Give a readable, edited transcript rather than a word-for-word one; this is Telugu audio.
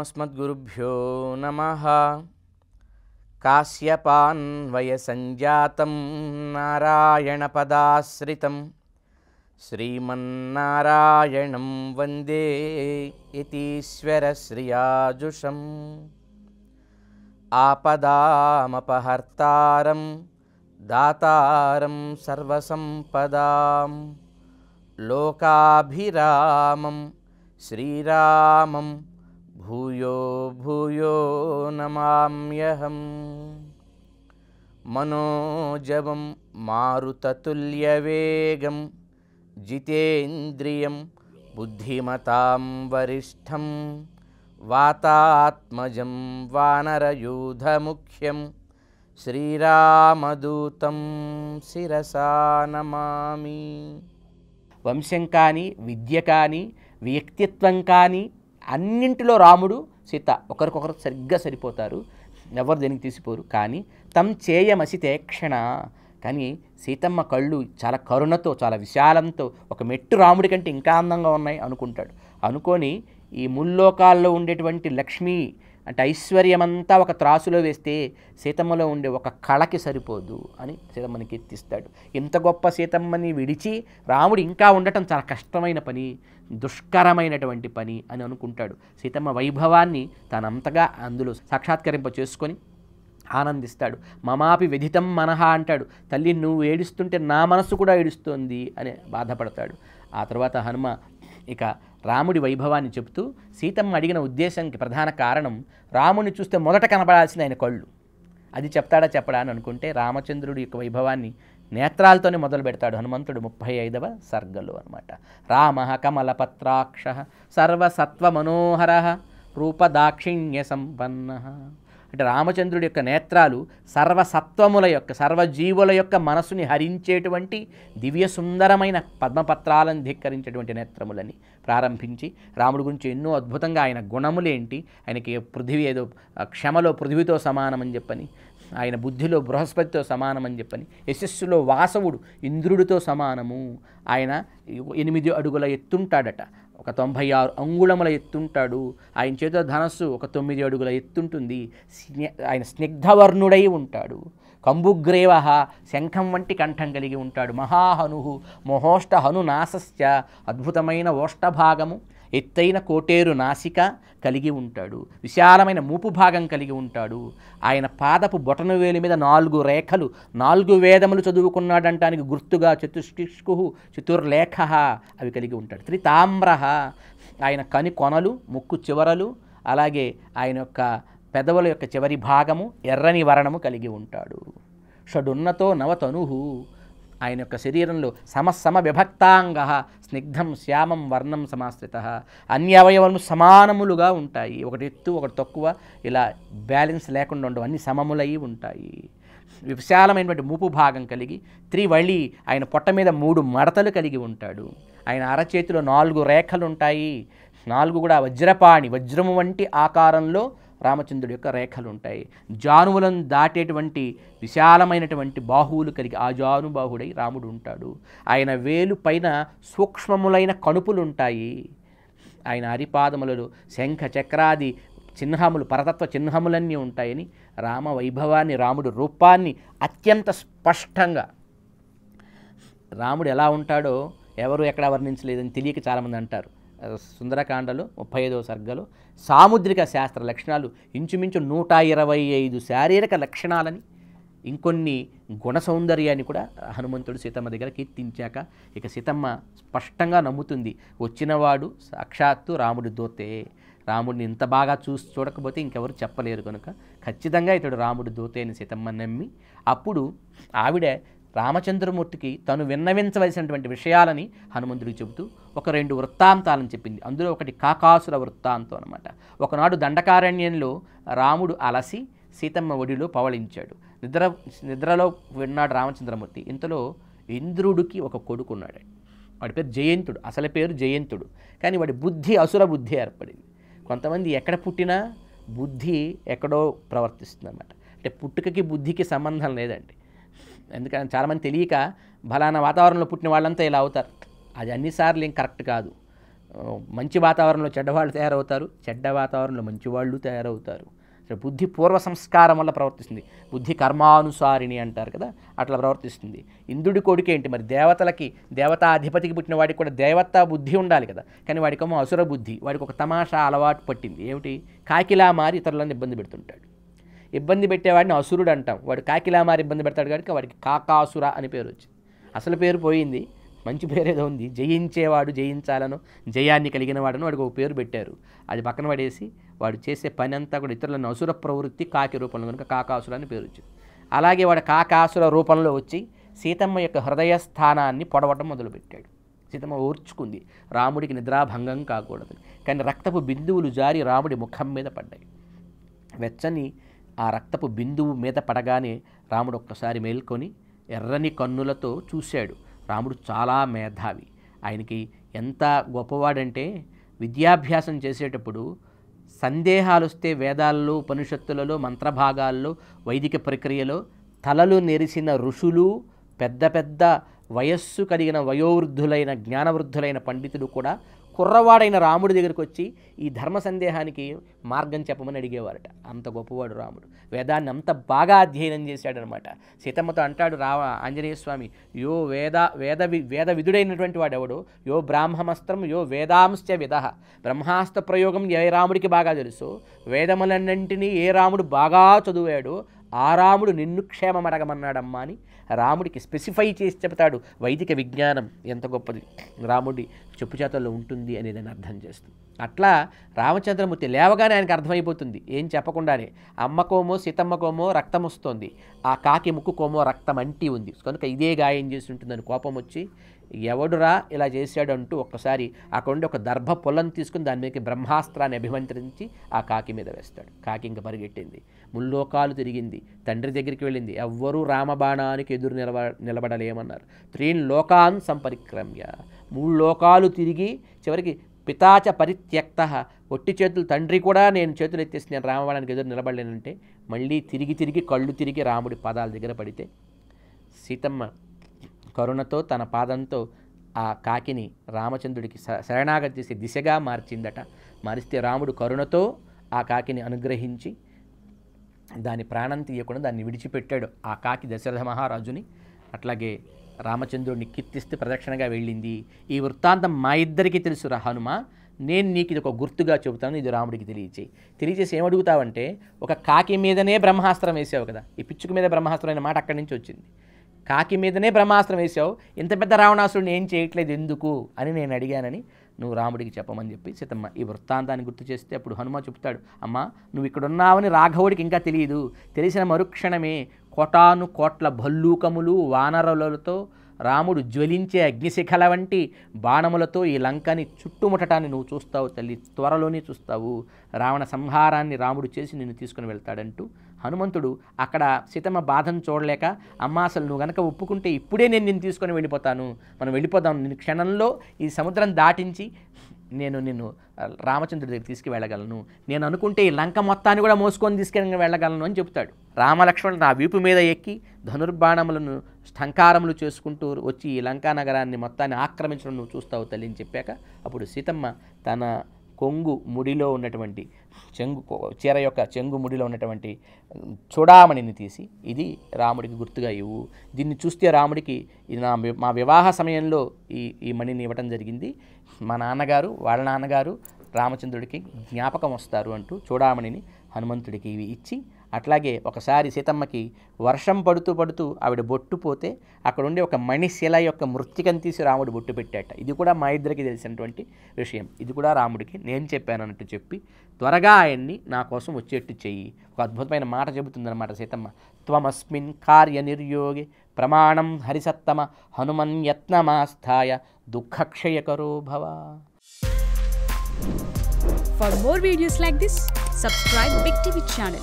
अस्मद्गुरुभ्यो नमः। काश्यपान्वयसञ्जातं नारायणपदाश्रितं श्रीमन्नारायणं वन्दे यतीश्वरश्रियाजुषम्। आपदामपहर्तारं दातारं सर्वसम्पदां लोकाभिरामं श्रीरामं भूयो भूयो नमाम्यहम्। मनोजवं मारुततुल्यवेगं जितेन्द्रियं बुद्धिमतां वरिष्ठं वातात्मजं वानरयूथमुख्यं श्रीरामदूतं शिरसा नमामि। వంశం కానీ విద్య కానీ వ్యక్తిత్వం కానీ అన్నింటిలో రాముడు సీత ఒకరికొకరు సరిగ్గా సరిపోతారు, ఎవరు దేనికి తీసిపోరు. కానీ తం చేయమసితే క్షణ, కానీ సీతమ్మ కళ్ళు చాలా కరుణతో చాలా విశాలంతో ఒక మెట్టు రాముడి కంటే ఇంకా అందంగా ఉన్నాయి అనుకుంటాడు. అనుకొని ఈ ముల్లోకాల్లో ఉండేటువంటి లక్ష్మి అంటే ఐశ్వర్యమంతా ఒక త్రాసులో వేస్తే సీతమ్మలో ఉండే ఒక కళకి సరిపోదు అని సీతమ్మని కీర్తిస్తాడు. ఇంత గొప్ప సీతమ్మని విడిచి రాముడు ఇంకా ఉండటం చాలా కష్టమైన పని, దుష్కరమైనటువంటి పని అని అనుకుంటాడు. సీతమ్మ వైభవాన్ని తానంతగా అందులో సాక్షాత్కరింప చేసుకొని ఆనందిస్తాడు. మమాపి విధితం మనహ అంటాడు, తల్లి నువ్వు ఏడుస్తుంటే నా మనసు కూడా ఏడుస్తోంది అని బాధపడతాడు. ఆ తర్వాత హనుమ ఇక రాముడి వైభవాన్ని చెబుతూ సీతమ్మ అడిగిన ఉద్దేశంకి ప్రధాన కారణం రాముడిని చూస్తే మొదట కనపడాల్సిన ఆయన కళ్ళు, అది చెప్తాడా చెప్పడా అని అనుకుంటే రామచంద్రుడి యొక్క వైభవాన్ని నేత్రాలతోనే మొదలు పెడతాడు హనుమంతుడు 35వ సర్గలో అనమాట. రామ కమలపత్రాక్ష సర్వసత్వమనోహర రూపదాక్షిణ్య సంపన్న అంటే రామచంద్రుడి యొక్క నేత్రాలు సర్వసత్వముల యొక్క సర్వజీవుల యొక్క మనసుని హరించేటువంటి దివ్య సుందరమైన పద్మపత్రాలను ధిక్కరించేటువంటి నేత్రములని ప్రారంభించి రాముడి గురించి ఎన్నో అద్భుతంగా ఆయన గుణములేంటి, ఆయనకి పృథివీ ఏదో క్షమలో పృథివీతో సమానమని చెప్పని, ఆయన బుద్ధిలో బృహస్పతితో సమానమని చెప్పని, యశస్సులో వాసవుడు ఇంద్రుడితో సమానము, ఆయన 8 అడుగుల ఎత్తుంటాడట, ఒక 96 అంగుళముల ఎత్తుంటాడు, ఆయన చేతిలో ధనస్సు ఒక 9 అడుగుల ఎత్తుంటుంది, ఆయన స్నిగ్ధవర్ణుడై ఉంటాడు, కంబుగ్రేవ శంఖం వంటి కంఠం కలిగి ఉంటాడు, మహాహను మహోష్ట హనునాసస్య అద్భుతమైన ఓష్టభాగము, ఎత్తైన కోటేరు నాసిక కలిగి ఉంటాడు, విశాలమైన మూపు భాగం కలిగి ఉంటాడు, ఆయన పాదపు బొటన వేలి మీద 4 రేఖలు 4 వేదములు చదువుకున్నాడంటానికి గుర్తుగా చతుష్టిష్కు చతుర్లేఖ అవి కలిగి ఉంటాడు. త్రితామ్ర ఆయన కని కొనలు ముక్కు చివరలు అలాగే ఆయన యొక్క పెదవుల యొక్క చివరి భాగము ఎర్రని వర్ణము కలిగి ఉంటాడు. షడున్నతో నవతనుహు ఆయన యొక్క శరీరంలో సమసమ విభక్తాంగ స్నిగ్ధం శ్యామం వర్ణం సమాశ్రిత అన్ని అవయవములు సమానములుగా ఉంటాయి, ఒకటి ఎత్తు ఒకటి తక్కువ ఇలా బ్యాలెన్స్ లేకుండా ఉండవు, అన్ని సమములై ఉంటాయి. విశాలమైనటువంటి మూపు భాగం కలిగి త్రివళి ఆయన పొట్ట మీద 3 మడతలు కలిగి ఉంటాడు, ఆయన అరచేతిలో 4 రేఖలు ఉంటాయి, 4 కూడా వజ్రపాణి వజ్రము వంటి ఆకారంలో రామచంద్రుడి యొక్క రేఖలు ఉంటాయి, జానువులను దాటేటువంటి విశాలమైనటువంటి బాహువులు కలిగి ఆ జానుబాహుడై రాముడు ఉంటాడు, ఆయన వేలు పైన సూక్ష్మములైన కణుపులు ఉంటాయి, ఆయన అరిపాదములలో శంఖ చక్రాది చిహ్నములు పరతత్వ చిహ్నములన్నీ ఉంటాయని రామ వైభవాన్ని రాముడు రూపాన్ని అత్యంత స్పష్టంగా రాముడు ఎలా ఉంటాడో ఎవరు ఎక్కడా వర్ణించలేదని తెలియక చాలామంది అంటారు. సుందరకాండలో 35వ సర్గలో సాముద్రిక శాస్త్ర లక్షణాలు ఇంచుమించు 125 శారీరక లక్షణాలని ఇంకొన్ని గుణ సౌందర్యాన్ని కూడా హనుమంతుడు సీతమ్మ దగ్గర కీర్తించాక ఇక సీతమ్మ స్పష్టంగా నమ్ముతుంది, వచ్చినవాడు సాక్షాత్తు రాముడి దూతే, రాముడిని ఇంత బాగా చూడకపోతే ఇంకెవరు చెప్పలేరు కనుక ఖచ్చితంగా ఇతడు రాముడి దూతే అని సీతమ్మ నమ్మి అప్పుడు ఆవిడ రామచంద్రమూర్తికి తను విన్నవించవలసినటువంటి విషయాలని హనుమంతుడికి చెబుతూ ఒక 2 వృత్తాంతాలను చెప్పింది. అందులో ఒకటి కాకాసుర వృత్తాంతం అనమాట. ఒకనాడు దండకారణ్యంలో రాముడు అలసి సీతమ్మ ఒడిలో పవళించాడు. నిద్రలో విన్నాడు రామచంద్రమూర్తి. ఇంతలో ఇంద్రుడికి ఒక కొడుకున్నాడు, వాడి పేరు జయంతుడు, అసలు పేరు జయంతుడు, కానీ వాడి బుద్ధి అసుర బుద్ధి ఏర్పడింది. కొంతమంది ఎక్కడ పుట్టినా బుద్ధి ఎక్కడో ప్రవర్తిస్తుంది అన్నమాట. అంటే పుట్టుకకి బుద్ధికి సంబంధం లేదండి. ఎందుకంటే చాలామంది తెలియక ఫలానా వాతావరణంలో పుట్టిన వాళ్ళంతా ఇలా అవుతారు, అది అన్నిసార్లు ఏం కరెక్ట్ కాదు. మంచి వాతావరణంలో చెడ్డవాళ్ళు తయారవుతారు, చెడ్డ వాతావరణంలో మంచివాళ్ళు తయారవుతారు. బుద్ధి పూర్వ సంస్కారం వల్ల ప్రవర్తిస్తుంది. బుద్ధి కర్మానుసారిణి అంటారు కదా, అట్లా ప్రవర్తిస్తుంది. ఇంద్రుడి కొడుకు ఏంటి మరి, దేవతలకి దేవతాధిపతికి పుట్టిన వాడికి కూడా దేవతా బుద్ధి ఉండాలి కదా, కానీ వాడికేమో అసుర బుద్ధి. వాడికి ఒక తమాషా అలవాటు పట్టింది. ఏమిటి, కాకిలా మారి ఇతరులను ఇబ్బంది పెడుతుంటాడు. ఇబ్బంది పెట్టేవాడిని అసురుడు అంటాం. వాడు కాకిలా మారి ఇబ్బంది పెడతాడు కనుక వాడికి కాకాసుర అని పేరు వచ్చింది. అసలు పేరు పోయింది, మంచి పేరు ఏదో ఉంది, జయించేవాడు, జయించాలను, జయాన్ని కలిగిన వాడను వాడికి ఒక పేరు పెట్టారు. అది పక్కన పడేసి వాడు చేసే పని అంతా కూడా ఇతరులను అసుర ప్రవృత్తి కాకి రూపంలో కనుక కాకాసుర అని పేరు వచ్చింది. అలాగే వాడు కాకాసుర రూపంలో వచ్చి సీతమ్మ యొక్క హృదయ స్థానాన్ని పొడవటం మొదలుపెట్టాడు. సీతమ్మ ఓర్చుకుంది, రాముడికి నిద్రాభంగం కాకూడదు. కానీ రక్తపు బిందువులు జారి రాముడి ముఖం మీద పడ్డాయి. వెచ్చని ఆ రక్తపు బిందువు మీద పడగానే రాముడు ఒక్కసారి మేల్కొని ఎర్రని కన్నులతో చూశాడు. రాముడు చాలా మేధావి. ఆయనకి ఎంత గొప్పవాడంటే విద్యాభ్యాసం చేసేటప్పుడు సందేహాలు వస్తే వేదాల్లో, ఉపనిషత్తులలో, మంత్రభాగాల్లో, వైదిక ప్రక్రియలో తలలు నెరిసిన ఋషులు, పెద్ద పెద్ద వయస్సు కలిగిన వయోవృద్ధులైన జ్ఞానవృద్ధులైన పండితులు కూడా కుర్రవాడైన రాముడి దగ్గరికి వచ్చి ఈ ధర్మ సందేహానికి మార్గం చెప్పమని అడిగేవారట. అంత గొప్పవాడు రాముడు. వేదాన్ని అంత బాగా అధ్యయనం చేశాడనమాట. సీతమ్మతో అంటాడు ఆంజనేయ స్వామి, యో వేద విధుడైనటువంటి వాడు ఎవడు, యో బ్రాహ్మమస్త్రం యో వేదాంశ్చ విద. బ్రహ్మాస్త్ర ప్రయోగం ఏ రాముడికి బాగా తెలుసు, వేదములన్నింటినీ ఏ రాముడు బాగా చదివాడు, ఆ రాముడు నిన్ను క్షేమం అడగమన్నాడమ్మా అని రాముడికి స్పెసిఫై చేసి చెబుతాడు. వైదిక విజ్ఞానం ఎంత గొప్పది రాముడి చెప్పుచేతల్లో ఉంటుంది అనేది నేను అర్థం చేస్తుంది. అట్లా రామచంద్రమూర్తి లేవగానే ఆయనకు అర్థమైపోతుంది, ఏం చెప్పకుండానే. అమ్మకోమో సీతమ్మకోమో రక్తం వస్తుంది, ఆ కాకి ముక్కుకోమో రక్తం అంటి ఉంది కనుక ఇదే గాయం చేసి ఉంటుందని కోపం వచ్చి, ఎవడురా ఇలా చేశాడు అంటూ ఒక్కసారి అక్కడుండి ఒక దర్భ పొలను తీసుకుని దాని మీదకి బ్రహ్మాస్త్రాన్ని అభిమంత్రించి ఆ కాకి మీద వేస్తాడు. కాకి ఇంక పరిగెట్టింది, ముల్లోకాలు తిరిగింది, తండ్రి దగ్గరికి వెళ్ళింది. ఎవ్వరూ రామబాణానికి ఎదురు నిలబడలేమన్నారు. 3 లోకాన్ సంపరిక్రమ్య, 3 లోకాలు తిరిగి చివరికి పితాచ పరిత్యక్త, ఒట్టి చేతులు, తండ్రి కూడా నేను చేతులు ఎత్తేసి నేను రామబాణానికి ఎదురు నిలబడలేనంటే మళ్ళీ తిరిగి కళ్ళు తిరిగి రాముడి పాదాల దగ్గర పడితే సీతమ్మ కరుణతో తన పాదంతో ఆ కాకిని రామచంద్రుడికి శరణాగతి చేసే దిశగా మార్చిందట. మారిస్తే రాముడు కరుణతో ఆ కాకిని అనుగ్రహించి దాని ప్రాణం తీయకుండా దాన్ని విడిచిపెట్టాడు. ఆ కాకి దశరథ మహారాజుని అట్లాగే రామచంద్రుడిని కీర్తిస్తే ప్రదక్షిణగా వెళ్ళింది. ఈ వృత్తాంతం మా ఇద్దరికీ తెలుసురా హనుమ, నేను నీకు ఇది ఒక గుర్తుగా చెబుతాను, ఇది రాముడికి తెలియచేసి ఏమడుగుతావంటే, ఒక కాకి మీదనే బ్రహ్మాస్త్రం వేసావు కదా, ఈ పిచ్చుక మీద బ్రహ్మాస్త్రం అనే మాట అక్కడి నుంచి వచ్చింది. కాకి మీదనే బ్రహ్మాస్త్రం వేసావు, ఇంత పెద్ద రావణాసురుడిని ఏం చేయట్లేదు ఎందుకు అని నేను అడిగానని నువ్వు రాముడికి చెప్పమని చెప్పి సీతమ్మ ఈ వృత్తాంతాన్ని గుర్తు చేస్తే అప్పుడు హనుమ చెప్తాడు, అమ్మా నువ్వు ఇక్కడ ఉన్నావని రాఘవుడికి ఇంకా తెలియదు. తెలిసిన మరుక్షణమే కోటాను కోట్ల భల్లూకములు వానరులతో రాముడు జ్వలించే అగ్నిశిఖల వంటి బాణములతో ఈ లంకని చుట్టుముట్టడాన్ని నువ్వు చూస్తావు తల్లి, త్వరలోనే చూస్తావు. రావణ సంహారాన్ని రాముడు చేసి నిన్ను తీసుకుని వెళ్తాడంటూ హనుమంతుడు అక్కడ సీతమ్మ బాధను చూడలేక, అమ్మ అసలు నువ్వు గనక ఒప్పుకుంటే ఇప్పుడే నేను నిన్ను తీసుకొని వెళ్ళిపోతాను, మనం వెళ్ళిపోదాం, నిన్ను క్షణంలో ఈ సముద్రం దాటించి నేను నిన్ను రామచంద్రుడి దగ్గర తీసుకువెళ్ళగలను, నేను అనుకుంటే ఈ లంక మొత్తాన్ని కూడా మోసుకొని తీసుకెళ్ళి వెళ్ళగలను అని చెప్తాడు. రామలక్ష్మణుడు నా వీపు మీద ఎక్కి ధనుర్బాణములను స్థంకారములు చేసుకుంటూ వచ్చి ఈ లంకా నగరాన్ని మొత్తాన్ని ఆక్రమించడం నువ్వు చూస్తావు తల్లి అని చెప్పాక అప్పుడు సీతమ్మ తన కొంగు ముడిలో ఉన్నటువంటి చీర యొక్క చెంగు ముడిలో ఉన్నటువంటి చూడామణిని తీసి, ఇది రాముడికి గుర్తుగా ఇవ్వు, దీన్ని చూస్తే రాముడికి ఇది మా వివాహ సమయంలో ఈ మణిని ఇవ్వటం జరిగింది, మా నాన్నగారు వాళ్ళ నాన్నగారు రామచంద్రుడికి జ్ఞాపకం వస్తారు అంటూ చూడామణిని హనుమంతుడికి ఇవి ఇచ్చి, అట్లాగే ఒకసారి సీతమ్మకి వర్షం పడుతూ ఆవిడ బొట్టు పోతే అక్కడ ఉండే ఒక మణిశిల యొక్క మృత్తికను తీసి రాముడు బొట్టు పెట్టాట. ఇది కూడా మా ఇద్దరికి తెలిసినటువంటి విషయం, ఇది కూడా రాముడికి నేను చెప్పాను అన్నట్టు చెప్పి త్వరగా ఆయన్ని నా కోసం వచ్చేట్టు చెయ్యి. ఒక అద్భుతమైన మాట చెబుతుందన్నమాట సీతమ్మ, త్వమస్మిన్ కార్య నిర్యోగి ప్రమాణం హరిసత్తమ హనుమన్యత్నమాస్థాయ దుఃఖక్షయకరో భవ. For more videos like this, subscribe Big TV channel.